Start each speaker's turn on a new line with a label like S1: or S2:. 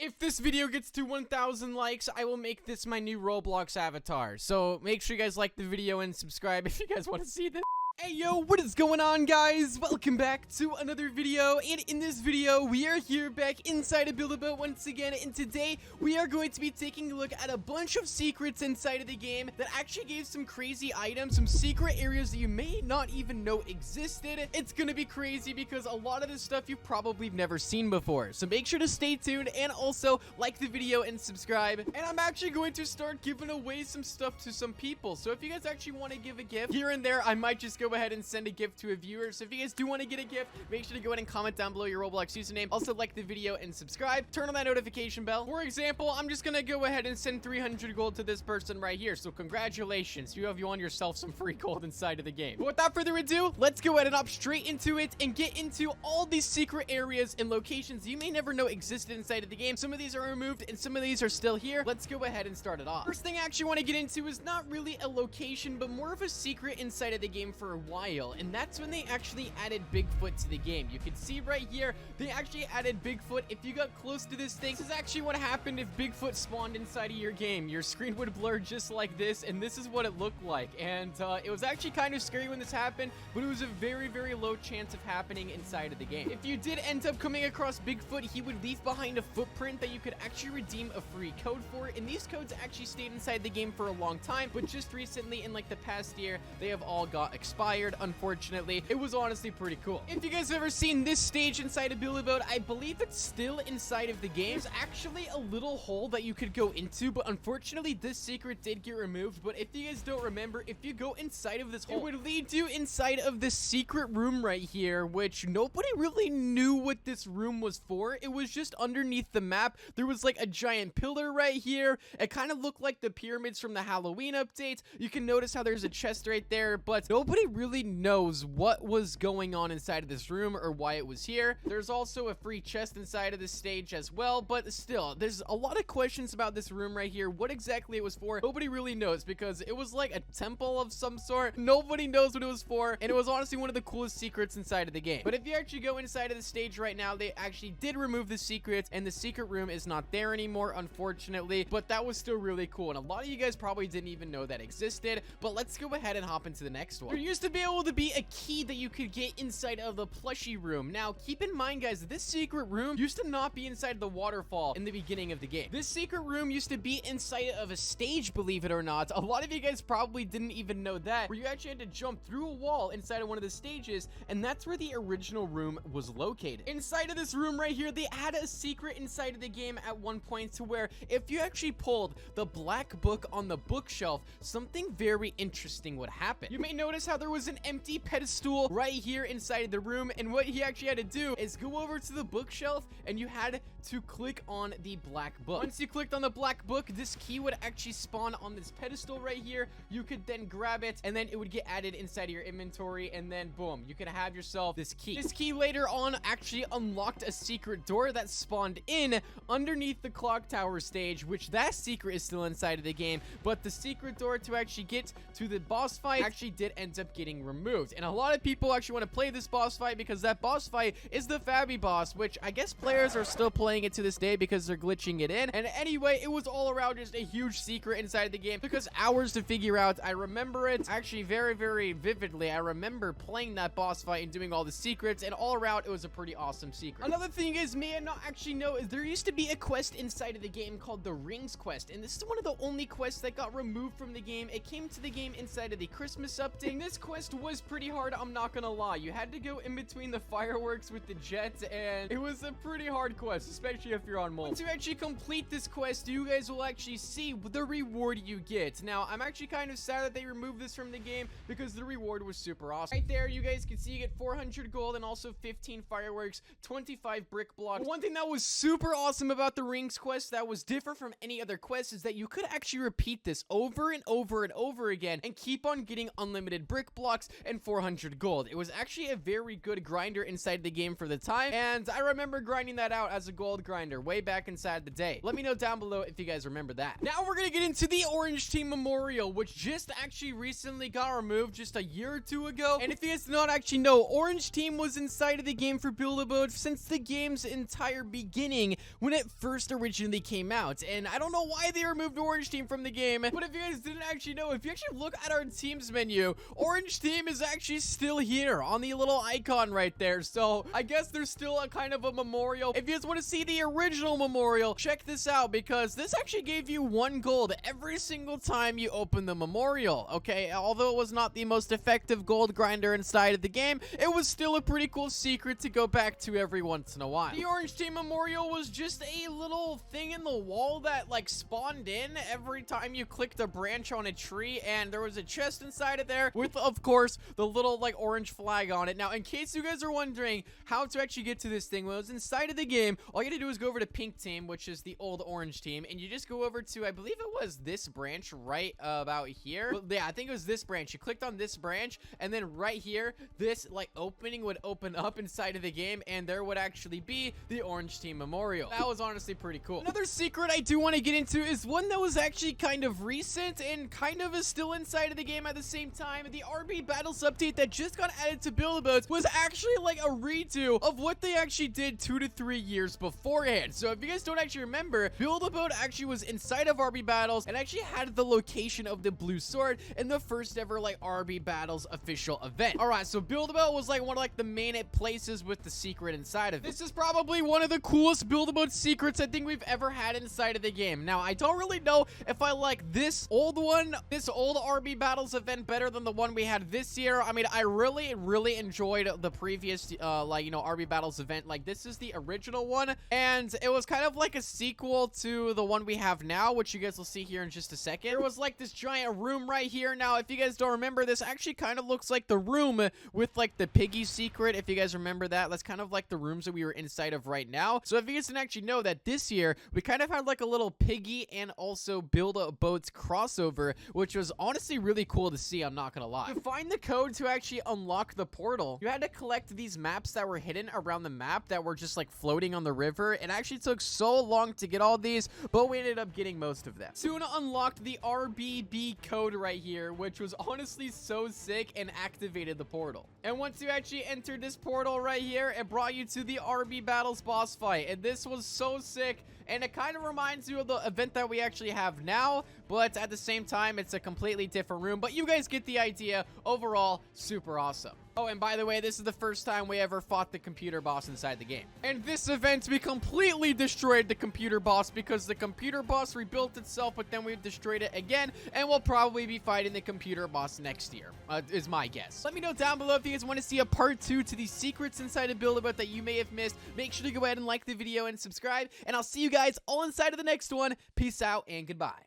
S1: If this video gets to 1,000 likes, I will make this my new Roblox avatar. So make sure you guys like the video and subscribe if you guys want to see this. Hey yo, what is going on, guys? Welcome back to another video, and in this video we are here back inside of Build-A-Boat once again, and today we are going to be taking a look at a bunch of secrets inside of the game that actually gave some crazy items, some secret areas that you may not even know existed. It's gonna be crazy because a lot of this stuff you probably never seen before, so make sure to stay tuned and also like the video and subscribe. And I'm actually going to start giving away some stuff to some people, so if you guys actually want to give a gift here and there, I might just go ahead and send a gift to a viewer. So if you guys do want to get a gift, make sure to go ahead and comment down below your Roblox username. Also like the video and subscribe. Turn on that notification bell. For example, I'm just gonna go ahead and send 300 gold to this person right here. So congratulations, you have won yourself some free gold inside of the game. But without further ado, let's go ahead and hop straight into it and get into all these secret areas and locations you may never know existed inside of the game. Some of these are removed and some of these are still here. Let's go ahead and start it off. First thing I actually want to get into is not really a location, but more of a secret inside of the game for a while, and that's when they actually added Bigfoot to the game. You can see right here, they actually added Bigfoot. If you got close to this thing, this is actually what happened if Bigfoot spawned inside of your game. Your screen would blur just like this, and this is what it looked like. And it was actually kind of scary when this happened, but it was a very, very low chance of happening inside of the game. If you did end up coming across Bigfoot, he would leave behind a footprint that you could actually redeem a free code for, and these codes actually stayed inside the game for a long time, but just recently, in like the past year, they have all got expired, unfortunately. It was honestly pretty cool. If you guys have ever seen this stage inside of Build-A-Boat, I believe it's still inside of the game. There's actually a little hole that you could go into, but unfortunately this secret did get removed. But if you guys don't remember, if you go inside of this hole, it would lead you inside of this secret room right here, which nobody really knew what this room was for. It was just underneath the map. There was like a giant pillar right here. It kind of looked like the pyramids from the Halloween update. You can notice how there's a chest right there, but nobody really knows what was going on inside of this room or why it was here. There's also a free chest inside of this stage as well, but still, there's a lot of questions about this room right here. What exactly it was for, nobody really knows, because it was like a temple of some sort. Nobody knows what it was for, and it was honestly one of the coolest secrets inside of the game. But if you actually go inside of the stage right now, they actually did remove the secrets, and the secret room is not there anymore, unfortunately, but that was still really cool, and a lot of you guys probably didn't even know that existed. But let's go ahead and hop into the next one. There used to be able to be a key that you could get inside of the plushie room. Now, keep in mind, guys, this secret room used to not be inside the waterfall in the beginning of the game. This secret room used to be inside of a stage, believe it or not. A lot of you guys probably didn't even know that, where you actually had to jump through a wall inside of one of the stages, and that's where the original room was located. Inside of this room right here, they had a secret inside of the game at one point to where if you actually pulled the black book on the bookshelf, something very interesting would happen. You may notice how there was an empty pedestal right here inside of the room, and what he actually had to do is go over to the bookshelf, and you had to click on the black book. Once you clicked on the black book, this key would actually spawn on this pedestal right here. You could then grab it, and then it would get added inside of your inventory, and then boom, you could have yourself this key. This key later on actually unlocked a secret door that spawned in underneath the clock tower stage, which that secret is still inside of the game, but the secret door to actually get to the boss fight actually did end up getting removed. And a lot of people actually want to play this boss fight because that boss fight is the Fabby boss, which I guess players are still playing it to this day because they're glitching it in. And anyway, it was all around just a huge secret inside of the game. It took us hours to figure out. I remember it actually very, very vividly. I remember playing that boss fight and doing all the secrets, and all around it was a pretty awesome secret. Another thing you guys may not actually know is there used to be a quest inside of the game called the Rings quest, and this is one of the only quests that got removed from the game. It came to the game inside of the Christmas update, and this quest was pretty hard, I'm not gonna lie. You had to go in between the fireworks with the jets, and it was a pretty hard quest, especially if you're on mobile. Once you actually complete this quest, you guys will actually see the reward you get. Now, I'm actually kind of sad that they removed this from the game because the reward was super awesome. Right there, you guys can see you get 400 gold and also 15 fireworks, 25 brick blocks. One thing that was super awesome about the Rings quest that was different from any other quest is that you could actually repeat this over and over and over again and keep on getting unlimited brick dark blocks and 400 gold. It was actually a very good grinder inside the game for the time, and I remember grinding that out as a gold grinder way back inside the day. Let me know down below if you guys remember that. Now we're gonna get into the Orange Team Memorial, which just actually recently got removed just a year or two ago. And if you guys do not actually know, Orange Team was inside of the game for Build-A-Boat since the game's entire beginning when it first originally came out. And I don't know why they removed Orange Team from the game, but if you guys didn't actually know, if you actually look at our teams menu, Orange Team is actually still here on the little icon right there. So I guess there's still a kind of a memorial. If you guys want to see the original memorial, check this out, because this actually gave you 1 gold every single time you open the memorial. Okay, although it was not the most effective gold grinder inside of the game, it was still a pretty cool secret to go back to every once in a while. The Orange Team Memorial was just a little thing in the wall that like spawned in every time you clicked a branch on a tree, and there was a chest inside of there with, of course, the little like orange flag on it. Now, in case you guys are wondering how to actually get to this thing, well, it's inside of the game. All you gotta do is go over to Pink Team, which is the old Orange Team, and you just go over to, I believe it was this branch right about here. Well, yeah, I think it was this branch. You clicked on this branch, and then right here, this like opening would open up inside of the game, and there would actually be the Orange Team Memorial. That was honestly pretty cool. Another secret I do want to get into is one that was actually kind of recent and kind of is still inside of the game at the same time. The RB Battles update that just got added to Build-A-Boat was actually like a redo of what they actually did 2 to 3 years beforehand. So if you guys don't actually remember, Build-A-Boat actually was inside of RB Battles and actually had the location of the blue sword in the first ever like RB Battles official event. All right, so Build-A-Boat was like one of like the main places with the secret inside of it. This is probably one of the coolest Build-A-Boat secrets I think we've ever had inside of the game. Now, I don't really know if I like this old one, this old RB Battles event better than the one we had this year. I mean, I really enjoyed the previous like, you know, RB Battles event. Like, this is the original one, and it was kind of like a sequel to the one we have now, which you guys will see here in just a second. There was like this giant room right here. Now, if you guys don't remember, this actually kind of looks like the room with like the piggy secret. If you guys remember that, that's kind of like the rooms that we were inside of right now. So if you guys didn't actually know that this year we kind of had like a little piggy and also Build-A-Boats crossover, which was honestly really cool to see, I'm not gonna lie. To find the code to actually unlock the portal, you had to collect these maps that were hidden around the map that were just like floating on the river. It actually took so long to get all these, but we ended up getting most of them. Soon unlocked the RBB code right here, which was honestly so sick, and activated the portal. And once you actually entered this portal right here, it brought you to the RB Battles boss fight, and this was so sick. And it kind of reminds you of the event that we actually have now, but at the same time, it's a completely different room. But you guys get the idea. Overall, super awesome. Oh, and by the way, this is the first time we ever fought the computer boss inside the game. And this event, we completely destroyed the computer boss because the computer boss rebuilt itself, but then we destroyed it again, and we'll probably be fighting the computer boss next year, is my guess. Let me know down below if you guys want to see a part 2 to these secrets inside of Build-A-Boat that you may have missed. Make sure to go ahead and like the video and subscribe, and I'll see you guys all inside of the next one. Peace out and goodbye.